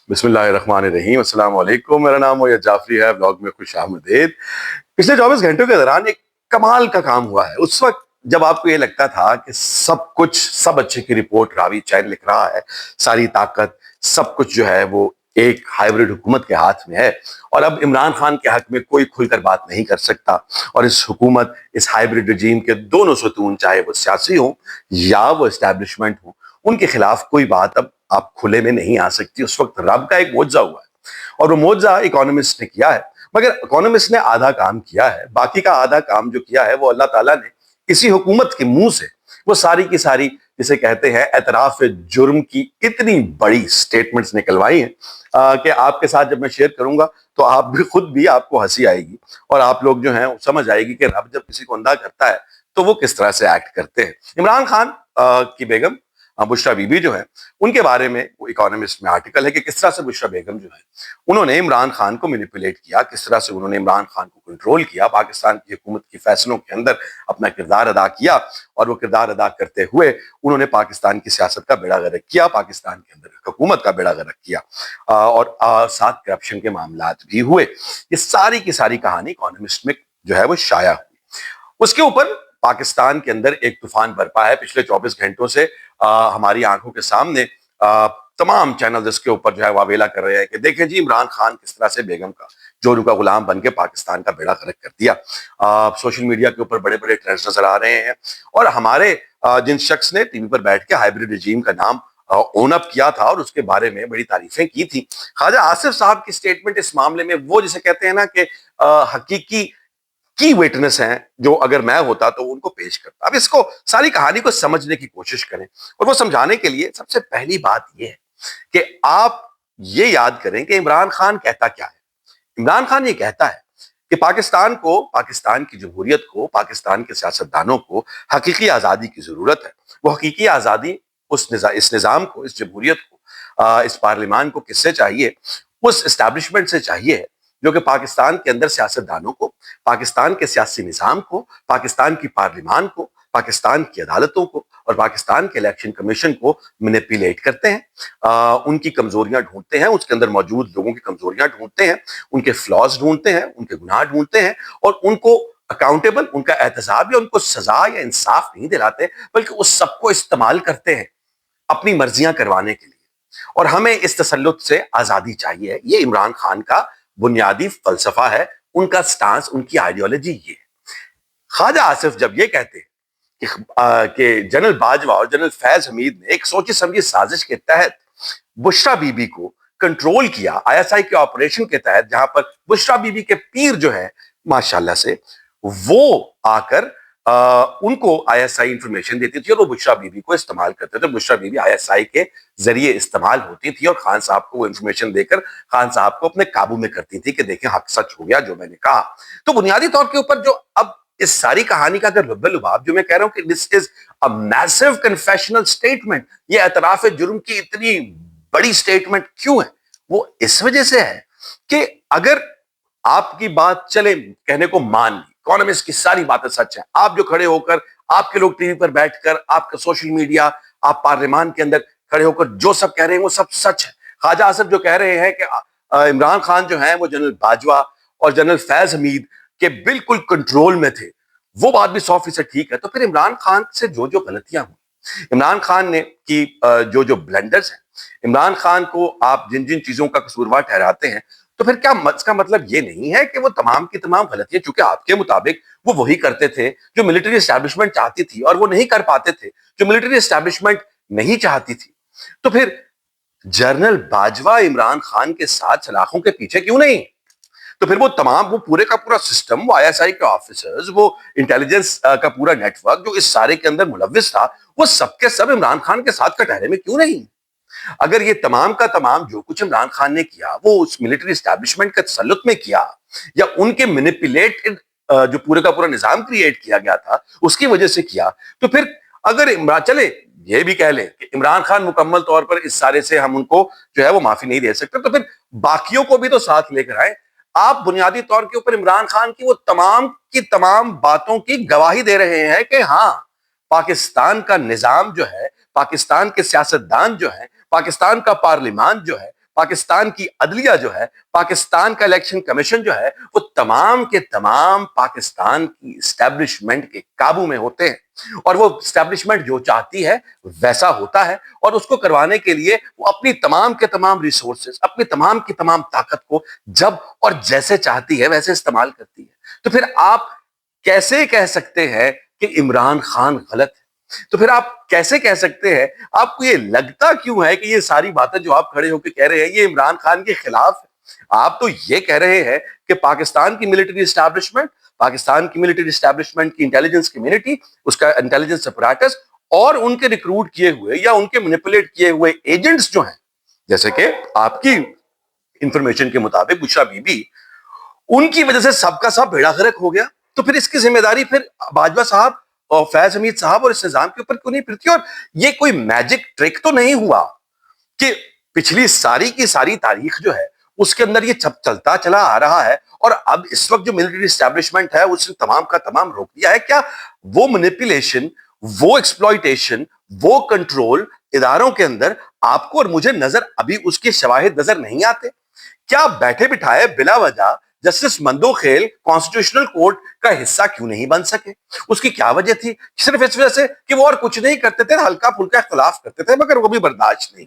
बिस्मिल्लाहिर्रहमानिर्रहीम, अस्सलाम वालेकुम। मेरा नाम मोयद जाफरी है। ब्लॉग में खुश आमदीद। पिछले 24 घंटों के दौरान एक कमाल का काम हुआ है। उस वक्त जब आपको ये लगता था कि सब अच्छे की रिपोर्ट रावी चैन लिख रहा है, सारी ताकत सब कुछ जो है वो एक हाइब्रिड हुकूमत के हाथ में है और अब इमरान खान के हक में कोई खुलकर बात नहीं कर सकता। और इस हुकूमत, इस हाइब्रिड रजीम के दोनों सतून, चाहे वो सियासी हो या वो एस्टैब्लिशमेंट हो, उनके खिलाफ कोई बात अब आप खुले में नहीं आ सकती। उस वक्त रब का एक मुआवजा हुआ है और वो मुआवजा इकोनॉमिस्ट ने किया है। मगर इकोनॉमिस्ट ने आधा काम किया है, बाकी का आधा काम जो किया है वो अल्लाह ताला ने इसी हुकूमत के मुंह से वो सारी की सारी, जिसे कहते हैं एतराफ जुर्म की इतनी बड़ी स्टेटमेंट्स निकलवाई हैं कि आपके साथ जब मैं शेयर करूंगा तो आप भी खुद भी आपको हंसी आएगी और आप लोग जो हैं समझ आएगी कि रब जब किसी को अंधा करता है तो वो किस तरह से एक्ट करते हैं। इमरान खान की बेगम बुशरा बीबी जो है, उनके बारे में वो इकोनॉमिस्ट में आर्टिकल है कि किस तरह से बुशरा बेगम जो है उन्होंने इमरान खान को मैनिपुलेट किया, किस तरह से उन्होंने इमरान खान को कंट्रोल किया, पाकिस्तान की हुकूमत के फैसलों के अंदर अपना किरदार अदा किया और वो किरदार अदा करते हुए उन्होंने पाकिस्तान की सियासत का बेड़ा गर्क किया, पाकिस्तान के अंदर हुकूमत का बेड़ा गर्क किया और साथ करप्शन के मामला भी हुए। ये सारी की सारी कहानी इकोनॉमिस्ट में जो है वो शाया हुई। उसके ऊपर पाकिस्तान के अंदर एक तूफान बरपा है। पिछले 24 घंटों से हमारी आंखों के सामने तमाम चैनल इसके ऊपर जो है वावेला कर रहे हैं कि देखें जी, इमरान खान किस तरह से बेगम का जोरू का गुलाम बन के पाकिस्तान का बेड़ा गर्क कर दिया। सोशल मीडिया के ऊपर बड़े बड़े ट्रेंड्स नजर आ रहे हैं और हमारे जिन शख्स ने टीवी पर बैठ के हाइब्रिड रजीम का नाम ओन अप किया था और उसके बारे में बड़ी तारीफें की थी, ख्वाजा आसिफ साहब की स्टेटमेंट इस मामले में वो जिसे कहते हैं ना कि हकीकी की विटनेस हैं, जो अगर मैं होता तो उनको पेश करता। अब इसको सारी कहानी को समझने की कोशिश करें और वो समझाने के लिए सबसे पहली बात यह है कि आप ये याद करें कि इमरान खान कहता क्या है। इमरान खान ये कहता है कि पाकिस्तान को, पाकिस्तान की जमहूरियत को, पाकिस्तान के सियासतदानों को हकीकी आजादी की जरूरत है। वो हकीकी आजादी इस निजाम को, इस जमहूरियत को, इस पार्लियामान को किससे चाहिए? उस एस्टैब्लिशमेंट से चाहिए जो कि पाकिस्तान के अंदर सियासतदानों को, पाकिस्तान के सियासी निजाम को, पाकिस्तान की पार्लियामान को, पाकिस्तान की अदालतों को और पाकिस्तान के इलेक्शन कमीशन को मैनिपुलेट करते हैं, उनकी कमजोरियां ढूंढते हैं, उसके अंदर मौजूद लोगों की कमजोरियां ढूंढते हैं, उनके फ्लॉज ढूंढते हैं, उनके गुनाह ढूंढते हैं और उनको अकाउंटेबल, उनका एहतसाब या उनको सजा या इंसाफ नहीं दिलाते, बल्कि उस सबको इस्तेमाल करते हैं अपनी मर्जियां करवाने के लिए। और हमें इस तसल्लुत से आजादी चाहिए, ये इमरान खान का बुनियादी फलसफा है, उनका स्टांस, उनकी आइडियोलॉजी ये है। ख्वाजा आसिफ जब ये कहते हैं कि जनरल बाजवा और जनरल फैज हमीद ने एक सोची समझी साजिश के तहत बुशरा बीबी को कंट्रोल किया, आईएसआई के ऑपरेशन के तहत, जहां पर बुशरा बीबी के पीर जो है माशाल्लाह से वो आकर उनको आईएसआई इंफॉर्मेशन देती थी और वो बुशरा बीबी को इस्तेमाल करते थे। बुशरा बीबी आईएसआई के जरिए इस्तेमाल होती थी और खान साहब को वो इंफॉर्मेशन देकर खान साहब को अपने काबू में करती थी कि देखें हक सच हो गया जो मैंने कहा। तो बुनियादी तौर के ऊपर जो अब इस सारी कहानी का अगर लुब्बे लुभाब जो मैं कह रहा हूं कि this is a massive confessional statement, ये एतराफ जुर्म की इतनी बड़ी स्टेटमेंट क्यों है? वो इस वजह से है कि अगर आपकी बात चले कहने को मान ली, इकोनॉमिस्ट की सारी बातें सच है, आप जो खड़े होकर, आपके लोग टीवी पर बैठकर, आपका सोशल मीडिया, आप पार्लियामान के अंदर खड़े होकर जो सब कह रहे हैं वो सब सच है। ख्वाजा आसिफ जो कह रहे हैं कि इमरान खान जो है वो जनरल बाजवा और जनरल फैज हमीद के बिल्कुल कंट्रोल में थे, वो बात भी 100% ठीक है। तो फिर इमरान खान से जो जो गलतियां हुई, इमरान खान ने की जो जो ब्लंडर्स हैं, इमरान खान को आप जिन जिन चीजों का कसूरवार ठहराते हैं, तो फिर क्या इसका मतलब ये नहीं है कि वो तमाम की तमाम गलतियां, चूंकि आपके मुताबिक वो वही करते थे जो मिलिट्री एस्टैब्लिशमेंट चाहती थी और वो नहीं कर पाते थे जो मिलिट्री एस्टैब्लिशमेंट नहीं चाहती थी, तो फिर जनरल बाजवा इमरान खान के साथ सलाखों के पीछे क्यों नहीं? तो फिर वो तमाम, वो पूरे का पूरा सिस्टम, वो आईएसआई के ऑफिसर्स, वो इंटेलिजेंस का पूरा नेटवर्क जो इस सारे के अंदर मुलव्विस था, वो सबके सब इमरान खान के साथ कटहरे में क्यों नहीं? अगर ये तमाम का तमाम जो कुछ इमरान खान ने किया वो उस मिलिट्री एस्टैब्लिशमेंट के तसल्लुत में किया या उनके मैनिपुलेटेड जो पूरे का पूरा निजाम क्रिएट किया गया था उसकी वजह से किया, तो फिर अगर इमरान, चले ये भी कह लें कि इमरान खान मुकम्मल तौर पर इस सारे से हम उनको जो है वो माफी नहीं दे सकते, तो फिर बाकियों को भी तो साथ लेकर आए। आप बुनियादी तौर के ऊपर इमरान खान की वो तमाम की तमाम बातों की गवाही दे रहे हैं कि हाँ, पाकिस्तान का निजाम जो है, पाकिस्तान के सियासतदान जो है, पाकिस्तान का पार्लियामान जो है, پاکستان کی عدلیہ جو ہے، پاکستان کا الیکشن کمیشن جو ہے، وہ تمام کے تمام پاکستان کی اسٹیبلشمنٹ کے قابو میں ہوتے ہیں، اور وہ اسٹیبلشمنٹ جو چاہتی ہے ویسا ہوتا ہے، اور اس کو کروانے کے لیے وہ اپنی تمام کے تمام ریسورسز، اپنی تمام کی تمام طاقت کو جب اور جیسے چاہتی ہے ویسے استعمال کرتی ہے۔ تو پھر آپ کیسے کہہ سکتے ہیں کہ عمران خان غلط ہے؟ تو پھر آپ کیسے کہہ سکتے ہیں، آپ کو یہ لگتا کیوں ہے کہ یہ ساری باتیں جو آپ کھڑے ہو کے کہہ رہے ہیں یہ عمران خان کے خلاف ہے؟ آپ تو یہ کہہ رہے ہیں کہ پاکستان کی ملٹری اسٹیبلشمنٹ، پاکستان کی ملٹری اسٹیبلشمنٹ کی انٹیلیجنس کمیونٹی، اس کا انٹیلیجنس اپریٹس اور ان کے ریکروٹ کیے ہوئے یا ان کے مینیپولیٹ کیے ہوئے ایجنٹس جو ہیں، جیسے کہ آپ کی انفارمیشن کے مطابق بشرا بی بی، ان کی وجہ سے سب کا سب بیڑا غرق ہو گیا۔ تو پھر اس کی ذمہ داری پھر باجوہ صاحب اور فیض حمید صاحب اور اس نظام کے اوپر کیوں نہیں پھرتی؟ اور یہ کوئی میجک ٹرک تو نہیں ہوا کہ پچھلی ساری کی ساری تاریخ جو ہے اس کے اندر یہ چلتا چلا آ رہا ہے، اور اب اس وقت جو ملٹری اسٹیبلشمنٹ ہے اس نے تمام کا تمام روک دیا ہے؟ کیا وہ مینیپولیشن، وہ ایکسپلوئٹیشن، وہ کنٹرول اداروں کے اندر آپ کو اور مجھے نظر ابھی اس کے شواہد نظر نہیں آتے؟ کیا بیٹھے بٹھائے بلا وجہ جسٹس مندوخیل کانسٹیٹیوشنل کورٹ کا حصہ کیوں نہیں بن سکے؟ اس کی کیا وجہ تھی؟ صرف اس وجہ سے کہ وہ اور کچھ نہیں کرتے تھے، ہلکا پھلکا اختلاف کرتے تھے، مگر وہ بھی برداشت نہیں۔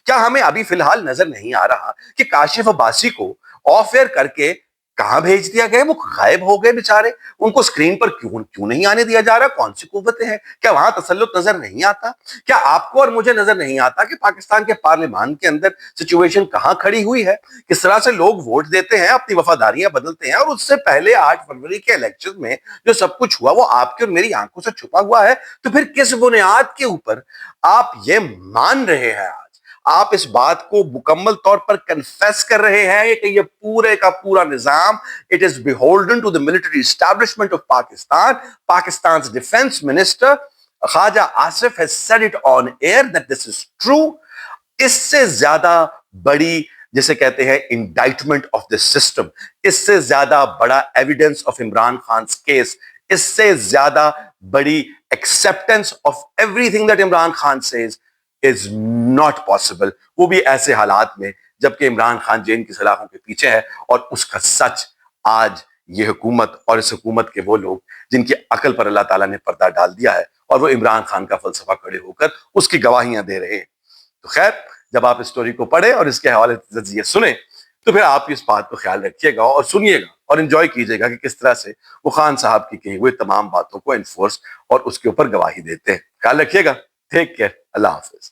کیا ہمیں ابھی فی الحال نظر نہیں آ رہا کہ کاشف عباسی کو آف ایئر کر کے کہاں بھیج دیا گیا؟ وہ غائب ہو گئے بیچارے، ان کو سکرین پر کیوں نہیں آنے دیا جا رہا؟ کون سی قوتیں ہیں؟ کیا وہاں تسلط نظر نہیں آتا؟ کیا آپ کو اور مجھے نظر نہیں آتا کہ پاکستان کے پارلیمان کے اندر سچویشن کہاں کھڑی ہوئی ہے؟ کس طرح سے لوگ ووٹ دیتے ہیں، اپنی وفاداریاں بدلتے ہیں، اور اس سے پہلے 8 فروری کے الیکشن میں جو سب کچھ ہوا وہ آپ کی اور میری آنکھوں سے چھپا ہوا ہے۔ تو پھر کس بنیاد کے اوپر آپ یہ مان رہے ہیں؟ آج آپ اس بات کو مکمل طور پر کنفیس کر رہے ہیں کہ یہ پورے کا پورا نظام it is beholden to the military establishment of Pakistan. Pakistan's defense minister Khaja Asif has said it on air that this is true. اس سے زیادہ بڑی جسے کہتے ہیں انڈائٹمنٹ آف دا سسٹم، اس سے زیادہ بڑا ایویڈنس آف عمران خان's کیس، اس سے زیادہ بڑی acceptance of every thing that Imran Khan says is not possible، وہ بھی ایسے حالات میں جبکہ عمران خان جین کی سلاخوں کے پیچھے ہے، اور اس کا سچ آج یہ حکومت اور اس حکومت کے وہ لوگ جن کی عقل پر اللہ تعالیٰ نے پردہ ڈال دیا ہے، اور وہ عمران خان کا فلسفہ کھڑے ہو کر اس کی گواہیاں دے رہے ہیں۔ تو خیر، جب آپ اس سٹوری کو پڑھیں اور اس کے حوالے سے جزیے سنیں تو پھر آپ اس بات کو خیال رکھیے گا اور سنیے گا اور انجوائے کیجیے گا کہ کس طرح سے وہ خان صاحب کی کہی ہوئی تمام باتوں کو انفورس اور اس کے اوپر گواہی دیتے ہیں۔ خیال رکھیے گا، ٹیک کیئر، اللہ حافظ۔